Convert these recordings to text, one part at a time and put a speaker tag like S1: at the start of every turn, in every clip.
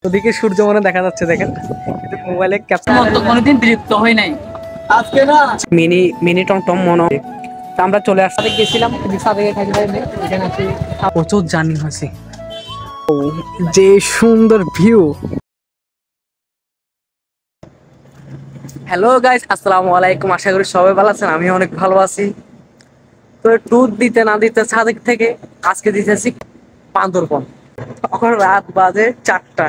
S1: ওদিকে সূর্য মনে দেখা যাচ্ছে দেখেন, কিন্তু মোবাইলে ক্যাপচার
S2: মতো কোনোদিন বিরক্ত হই নাই আজকে না।
S1: মিনি মিনি টমটম মনে হয়। তা আমরা চলে আসতে গেছিলাম, কিন্তু সাদেকে থাকি পাইনি, এখানে আছি প্রচুর জার্নি হয়েছে। ও যে সুন্দর ভিউ। হ্যালো গাইস, আসসালামু আলাইকুম। আশা করি সবাই ভালো আছেন, আমি অনেক ভালো আছি। তো ট্যুর দিতে না দিতে সাদেক থেকে আজকে দিতেছি বান্দরবন। এখন রাত বাজে 4টা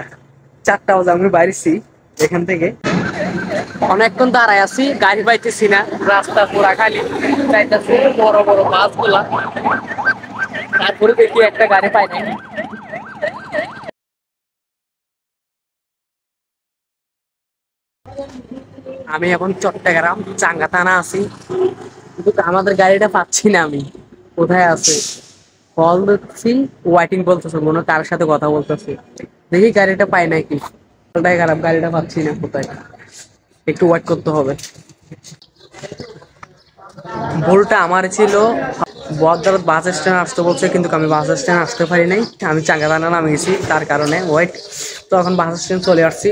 S1: বাজে, আমি বাইরেছি এখান থেকে। অনেকক্ষণ দাঁড়ায় আছি, গাড়ি পাইতেছি না, রাস্তা পুরা খালি। যাইতেছি বড় বড় বাস গুলা, তারপরে দেখি একটা গাড়ি পাই নাই। আমি এখন চট্টগ্রাম চাঙ্গা থানা আছি, কিন্তু আমাদের গাড়িটা পাচ্ছি না। আমি কোথায় আছে কল দিচ্ছি, ওয়াইটিং বলতেছে, মনে হয় কার সাথে কথা বলতেছি। দেখি গাড়িটা পাই নাকি। ওটাই খারাপ, গাড়িটা পাচ্ছি না কোথায়, একটু ওয়েট করতে হবে। ভুলটা আমার ছিল, বদরত বাস স্ট্যান্ড আসতে বলছে, কিন্তু আমি বাস স্ট্যান্ড আসতে পারি নাই। আমি চাঙ্গাদানা নামে গেছি, তার কারণে ওয়েট। তো এখন বাস স্ট্যান্ড চলে আসছি,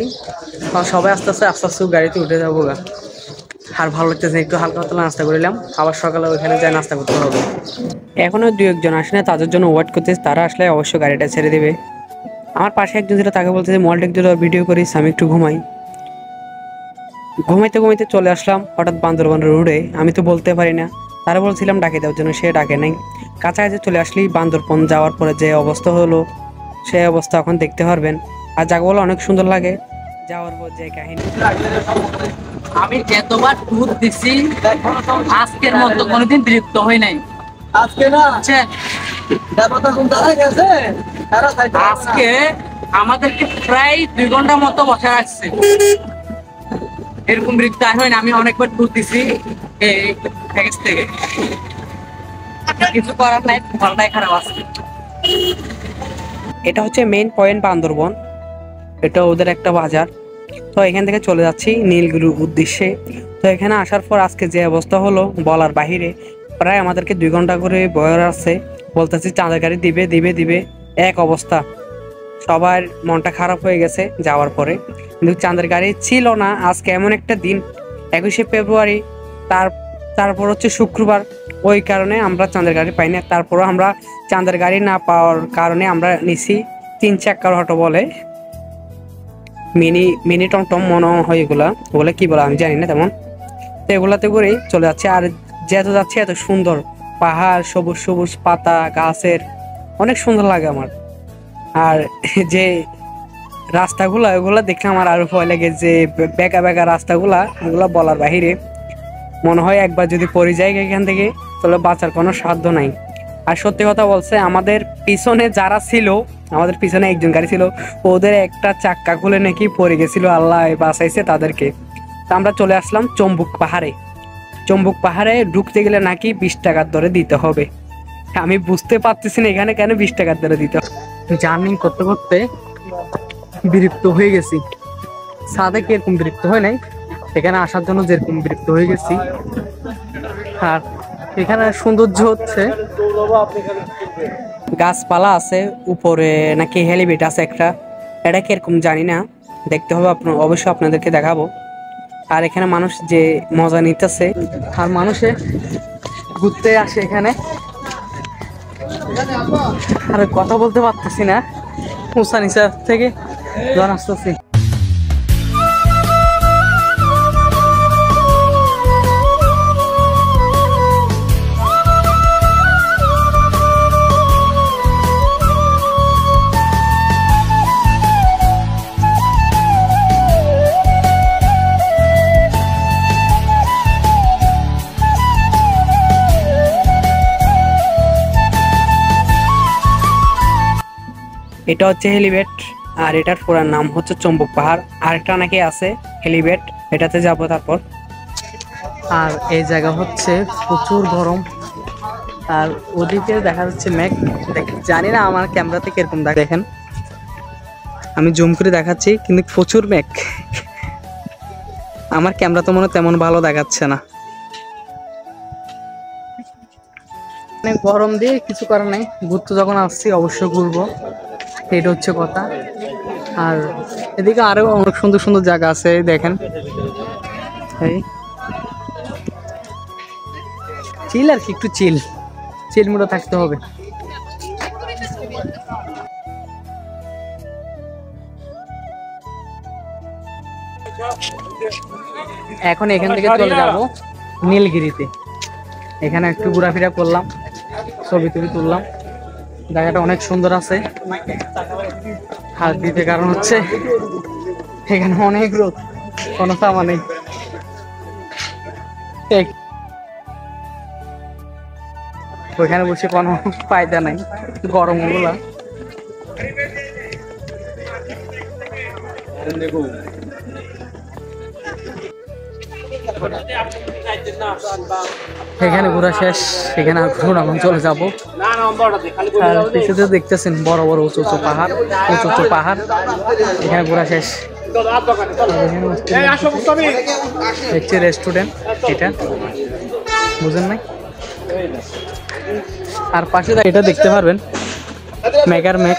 S1: সবাই আস্তে আস্তে গাড়িতে উঠে যাবো গা। আর ভালো লাগতেছে, একটু হালকা পাতলা নাস্তা করিলাম, আবার সকালে ওইখানে যাই নাস্তা করতে হবে। এখনো দু একজন আসে না, তাদের জন্য ওয়েট করতেছে, তারা আসলে অবশ্যই গাড়িটা ছেড়ে দেবে। আমার পাশে একজন ছিল, তাকে বলতেছে মলটা একটু ভিডিও করিস, আমি একটু ঘুমাই। ঘুমাইতে ঘুমাইতে চলে আসলাম হঠাৎ বান্দরবান রোডে। আমি তো বলতে পারি না, তারা বলছিলাম ডাকে দেওয়ার জন্য, সে ডাকে নাই। কাছাকাছি চলে আসলি বান্দরবন যাওয়ার পরে যে অবস্থা হলো, সেই অবস্থা এখন দেখতে পারবেন। আর জায়গাগুলো অনেক সুন্দর লাগে, যাওয়ার পর যে কাহিনী।
S2: আমি যতবার ট্যুর দিছি আজকের মতো কোনোদিন বিরক্ত হই নাই আজকে না। আজকে আমাদেরকে প্রায় 2 ঘন্টা মতো বসে রাখছে, এরকম বিরক্ত হয় না। আমি অনেকবার ট্যুর দিছি এই প্যাকেজ থেকে, কিছু করার নাই, ভালোটাই খারাপ আছে।
S1: এটা হচ্ছে মেইন পয়েন্ট বান্দরবন, এটা ওদের একটা বাজার। তো এখান থেকে চলে যাচ্ছি নীলগিরির উদ্দেশ্যে। তো এখানে আসার পর আজকে যে অবস্থা হলো বলার বাহিরে। প্রায় আমাদেরকে 2 ঘন্টা করে বয়ে আসছে, বলতেছি চাঁদের গাড়ি দিবে দিবে দিবে, এক অবস্থা। সবার মনটা খারাপ হয়ে গেছে যাওয়ার পরে, কিন্তু চাঁদের গাড়ি ছিল না। আজকে এমন একটা দিন, 21শে ফেব্রুয়ারি, তারপর হচ্ছে শুক্রবার, ওই কারণে আমরা চাঁদের গাড়ি পাই না। তারপরও আমরা চাঁদের গাড়ি না পাওয়ার কারণে আমরা নিছি 3 চাক্কার অটো বলে, মিনি মিনি টমটম মনে হয় এগুলা, ওগুলা কি বলে আমি জানি না তেমন। তো এগুলাতে করেই চলে যাচ্ছে। আর যেত যাচ্ছে এত সুন্দর পাহাড়, সবুজ সবুজ পাতা গাছের, অনেক সুন্দর লাগে আমার। আর যে রাস্তাগুলা, ওগুলা দেখলে আমার আরো ভয় লাগে, যে বেঁকা বেঁকা রাস্তাগুলা, ওগুলা বলার বাহিরে। মনে হয় একবার যদি পড়ে যায় এখান থেকে, তাহলে বাঁচার কোনো সাধ্য নাই। আর সত্যি কথা বলছে, আমাদের পিছনে যারা ছিল, আমাদের পিছনে একজন গাড়ি ছিল, ওদের একটা চাক্কা খুলে নাকি পড়ে গেছিল, আল্লাহ বাঁচাইছে তাদেরকে। তা আমরা চলে আসলাম চম্বুক পাহাড়ে। চম্বুক পাহাড়ে ঢুকতে গেলে নাকি 20 টাকার দরে দিতে হবে। আমি বুঝতে পারতেছি না এখানে কেন 20 টাকার দরে দিতে হবে। জার্নি করতে করতে বিরক্ত হয়ে গেছি, সাদেক এরকম বিরক্ত হয় নাই, এখানে আসার জন্য যেরকম বিরক্ত হয়ে গেছি। আর এখানে সৌন্দর্য হচ্ছে গাছপালা আছে, উপরে নাকি হেলিপ্যাড আছে একটা, এটা কিরকম জানি না, দেখতে হবে, অবশ্যই আপনাদেরকে দেখাবো। আর এখানে মানুষ যে মজা নিতেছে, আর মানুষে ঘুরতে আসে এখানে। আর কথা বলতে পারতেছি না, উঁচা নিচা থেকে জন আসতেছি। এটা হচ্ছে হেলিপ্যাড, আর এটার পুরো নাম হচ্ছে চম্বুক পাহাড়। আরেকটা নাকি আছে হেলিপ্যাড, এটাতে যাব তারপর। আর এই জায়গা হচ্ছে প্রচুর গরম, আর ওদিকে দেখা যাচ্ছে মেঘ। জানি না আমার ক্যামেরাতে কিরকম দেখেন, আমি জুম করে দেখাচ্ছি, কিন্তু প্রচুর মেঘ। আমার ক্যামেরা তো মনে তেমন ভালো দেখাচ্ছে না, মানে গরম দিয়ে কিছু করার নাই। ঘুরতে যখন আসছি অবশ্যই ঘুরবো, এটা হচ্ছে কথা। আর এদিকে আরো অনেক সুন্দর সুন্দর জায়গা আছে দেখেন। এই চিল আর কি, একটু চিল মুডে থাকতে হবে। এখন এখান থেকে চলে যাব নীলগিরিতে। এখানে একটু ঘোরাফেরা করলাম, ছবি তুললাম। জায়গাটা অনেক সুন্দর আছে। হাত দিতে কারণ হচ্ছে এখানে অনেক রোদ, কোনো সামা নেই। ওইখানে বসে কোনো ফায়দা নাই, গরম গুলা। এখানে ঘোরা শেষ, এখানে আর ঘোরা চলে যাবো। দেখতেছেন বড় বড় উঁচু উঁচু পাহাড়। এখানে ঘোরা শেষ। দেখছি রেস্টুরেন্ট, এটা বুঝেন নাই। আর পাশে এটা দেখতে পারবেন মেঘার মেঘ।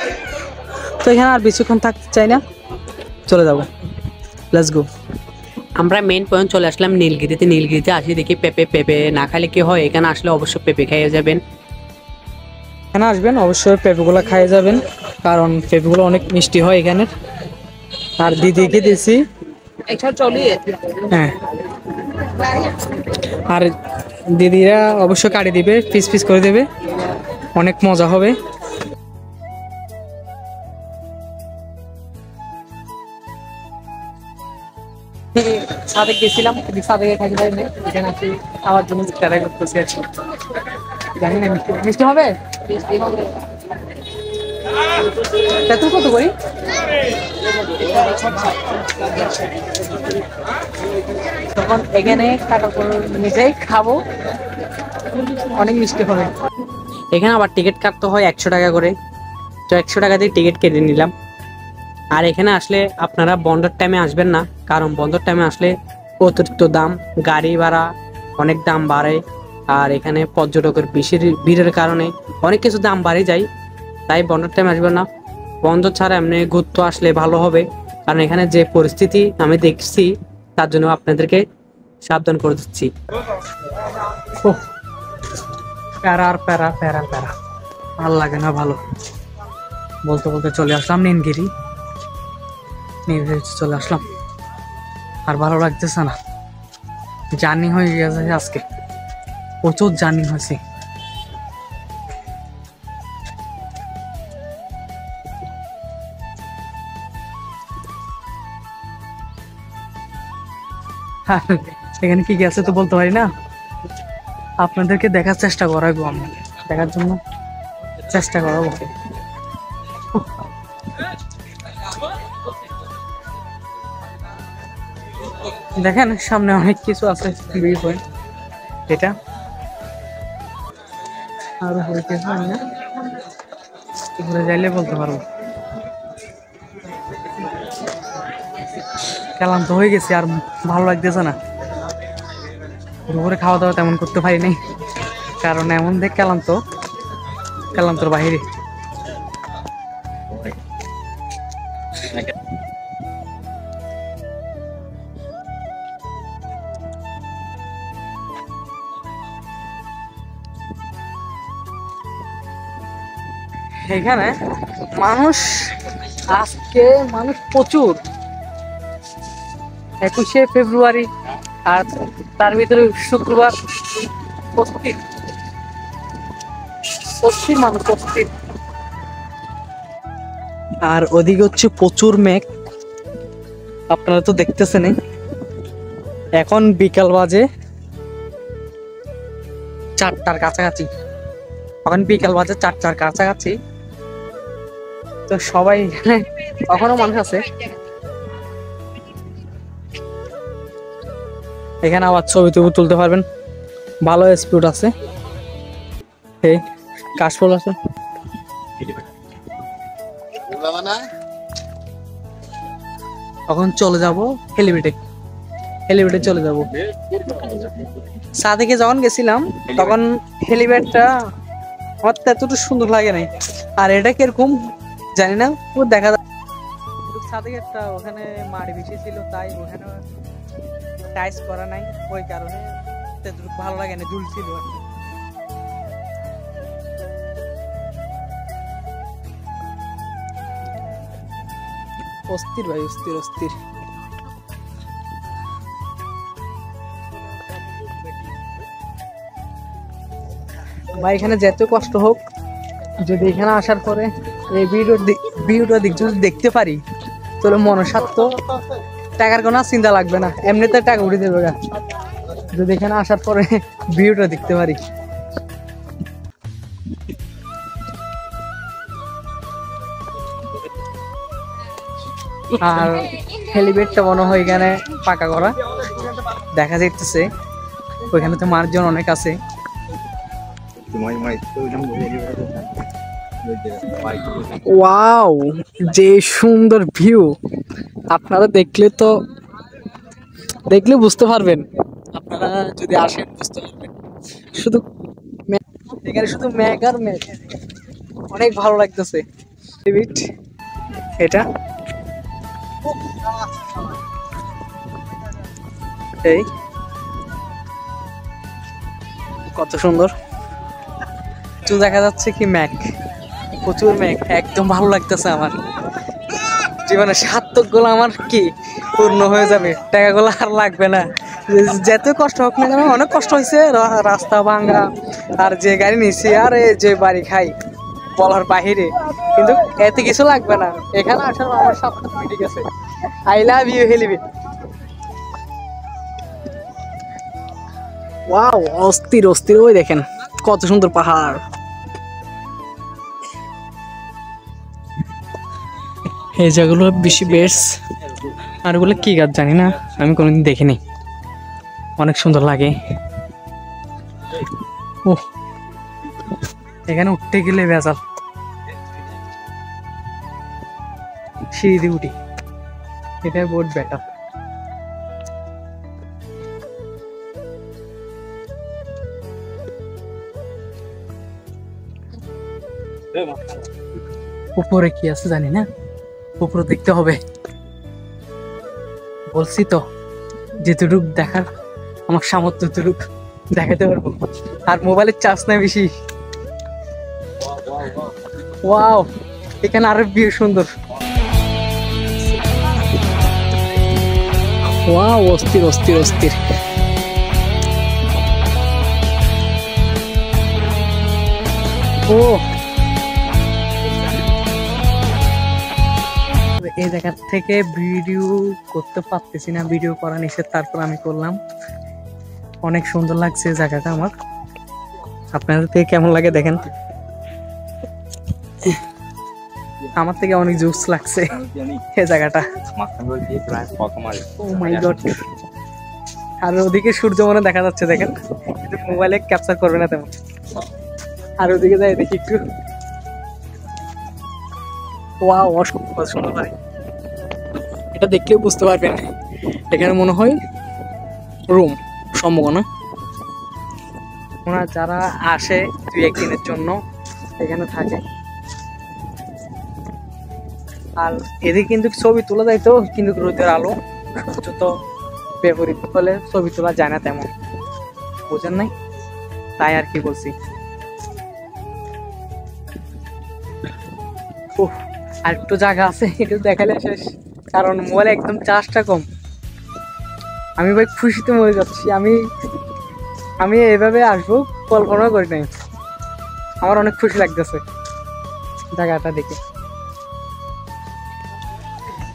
S1: তো এখানে আর বেশিক্ষণ থাকতে চাই না, চলে যাব। Let's go. আমরা মেইন পয়েন্ট চলে আসলাম নীলগিরিতে আসি দেখি পেঁপে না খাইলে কি হয়, এখানে আসলে অবশ্যই পেঁপে খাইয়ে যাবেন। এখানে আসবেন অবশ্যই পেঁপেগুলো খাইয়ে যাবেন, কারণ পেঁপেগুলো অনেক মিষ্টি হয় এখানে। আর দিদিকে দিয়েছি, হ্যাঁ, আর দিদিরা অবশ্যই কাটি দিবে, পিস করে দেবে, অনেক মজা হবে। সাথে গেছিলাম, সাথে খাইতে পারিনি, এখানে আসি খাওয়ার জন্য ট্রাই করতেছি। আছি জানি না মিষ্টি হবে। তেঁতুল কত করি? তখন এখানে কাটা নিজেই খাবো, অনেক মিষ্টি হবে। এখানে আবার টিকিট কাটতে হয় 100 টাকা করে, তো 100 টাকা দিয়ে টিকিট কেটে নিলাম। আর এখানে আসলে আপনারা বন্ধের টাইমে আসবেন না, কারণ বন্ধের টাইমে আসলে অতিরিক্ত দাম, গাড়ি ভাড়া অনেক দাম বাড়ে। আর এখানে পর্যটকের ভিড়ের কারণে অনেক কিছু দাম বাড়ে যায়, তাই বন্ধের টাইমে আসবেন না। বন্ধ ছাড়া এমনি ঘুরতে আসলে ভালো হবে, কারণ এখানে যে পরিস্থিতি আমি দেখছি তার জন্য আপনাদেরকে সাবধান করে দিচ্ছি। প্যারা ভালো লাগে না, ভালো বলতে বলতে চলে আসলাম নীলগিরি চলে আসলাম। আর ভালো লাগতেছে না, জার্নি হয়ে গেছে আজকে, প্রচুর জার্নি হয়েছে। এখানে কি গেছে তো বলতে পারি না, আপনাদেরকে দেখার চেষ্টা করাবো, আমি দেখার জন্য চেষ্টা করাবো। দেখেন সামনে অনেক কিছু আছে, ভিউ পয়েন্ট এটা। আর ঘুরে যাইলে বলতে পারবো। ক্লান্ত হয়ে গেছে, আর ভালো লাগতেছে না। দুপুরে খাওয়া দাওয়া তেমন করতে পারি নাই, কারণ এমন দেখ ক্লান্তর বাহিরে। এখানে আজকে মানুষ প্রচুর, 21শে ফেব্রুয়ারি, আর তার ভিতরে শুক্রবার মানুষ। আর ওদিকে হচ্ছে প্রচুর মেঘ, আপনারা তো দেখতেছেন। এখন বিকাল বাজে 4টার কাছাকাছি, তো সবাই এখনো মানুষ আছে এখানে। আবার ছবি তুলতে পারবেন, ভালো স্পট আছে, এই কাশফুল আছে। এখন চলে যাব হেলিপ্যাডে চলে যাব। সাথে যখন গেছিলাম তখন হেলিপ্যাডটা আমার এতটুকু সুন্দর লাগে নাই, আর এটা কিরকম জানি না, দেখা সাথে একটা ওখানে মাটি বেশি ছিল, তাই ওখানে টাইস করা নাই, ওই কারণে ভালো লাগে না, ঝুলছিল। অস্থির ভাই, অস্থির অস্থির। ভাই এখানে যত কষ্ট হোক, যদি এখানে আসার পরে এই ভিডিওটা যদি দেখতে পারি, তাহলে মনসাত্ত টাকার কোনো চিন্তা লাগবে না, এমনিতে টাকা উঠে দেবে গা, যদি এখানে আসার পরে ভিডিওটা দেখতে পারি। আর হেলিপ্যাডটা মনে হয় এখানে পাকা করা দেখা যাইতেছে, ওইখানে তো মানুষজন অনেক আছে। ওয়াও, যে সুন্দর ভিউ, আপনারা দেখলে বুঝতে পারবেন, আপনারা যদি আসেন বুঝতে পারবেন। শুধু এখানে শুধু মেঘ আর মেঘ, অনেক ভালো লাগতেছে। এটা এই কত সুন্দর, তো দেখা যাচ্ছে কি মেঘ, প্রচুর মেঘ, একদম ভালো লাগতেছে আমার। জীবনে সার্থক গুলো আমার কি পূর্ণ হয়ে যাবে, টাকাগুলো আর লাগবে না। যত কষ্ট হোক না কেন, অনেক কষ্ট হয়েছে, রাস্তা ভাঙা, আর যে গাড়ি নিয়েছি, আর যে বাড়ি খাই বলার বাহিরে, কিন্তু এতে কিছু লাগবে না। এখানে আসার আমার সার্থক মিটে গেছে। I love you helipad. Wow, অস্থির অস্থির। ওই দেখেন কত সুন্দর পাহাড়। এই জায়গাগুলো বেশি বেশ, আর ওগুলো কি গাছ জানি না, আমি কোনোদিন দেখিনি, অনেক সুন্দর লাগে। ও এখানে উঠতে গেলে বেজাল, সিঁড়ি দিয়ে উঠি, এটা বহুত বেটার। উপরে কি আছে জানি না, উপরে দেখতে হবে। বলছি তো, যেটুক দেখার আমার সামর্থ্য ততটুক দেখাতে পারবো, আর মোবাইলের চার্জ নাই বেশি। ওয়াও, এখানে আরো ভিউ সুন্দর। ওয়াও, অস্থির অস্থির অস্থির। ও এই জায়গা থেকে ভিডিও করতে পারতেছি না, ভিডিও করা নিষেধ, তারপর আমি করলাম। অনেক সুন্দর লাগছে জায়গাটা আমার, আপনাদের থেকে কেমন লাগে দেখেন। আমার থেকে অনেক জুস লাগছে এই জায়গাটা। ও মাই গড, আর ওদিকে সূর্য মনে দেখা যাচ্ছে দেখেন, কিন্তু মোবাইলে ক্যাপচার করবে না তেমন। আর ওদিকে যাই দেখি একটু। ওয়াও, অসম্ভব সুন্দর লাগে, এটা দেখলেও বুঝতে পারবেন। এখানে মনে হয় রুম সম্ভাবনা, ওনারা যারা আসে 2-1 দিনের জন্য এখানে থাকে। আর এদিকে কিন্তু ছবি তোলা যায় তো, কিন্তু রোদের আলো তো বিপরীত হলে ছবি তোলা যায় না তেমন, বোঝেন নাই, তাই আর কি বলছি। আর একটু জায়গা আছে, একটু দেখালে শেষ, কারণ মোবাইলে একদম চার্জটা কম। আমি ভাই খুশিতে মরে যাচ্ছি, আমি এইভাবে আসবো কল্পনা করি নাই, আমার অনেক খুশি লাগতেছে জায়গাটা দেখে।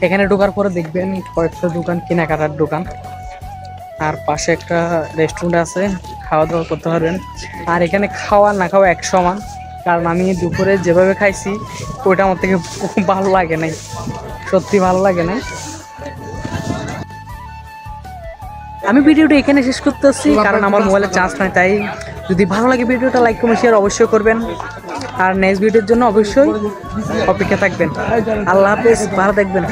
S1: এখানে ঢোকার পরে দেখবেন কয়েকটা দোকান, কেনাকাটার দোকান, আর পাশে একটা রেস্টুরেন্ট আছে, খাওয়া দাওয়া করতে পারবেন। আর এখানে খাওয়া না খাওয়া এক সমান, কারণ আমি দুপুরে যেভাবে খাইছি ওইটা আমার থেকে ভালো লাগে নাই, সত্যি ভালো লাগে নাই। আমি ভিডিওটা এখানে শেষ করতেছি, কারণ আমার মোবাইলে চার্জ নাই। তাই যদি ভালো লাগে ভিডিওটা লাইক কমেন্ট শেয়ার অবশ্যই করবেন, আর নেক্সট ভিডিওর জন্য অবশ্যই অপেক্ষা থাকবেন। আল্লাহ হাফেজ, ভালো থাকবেন।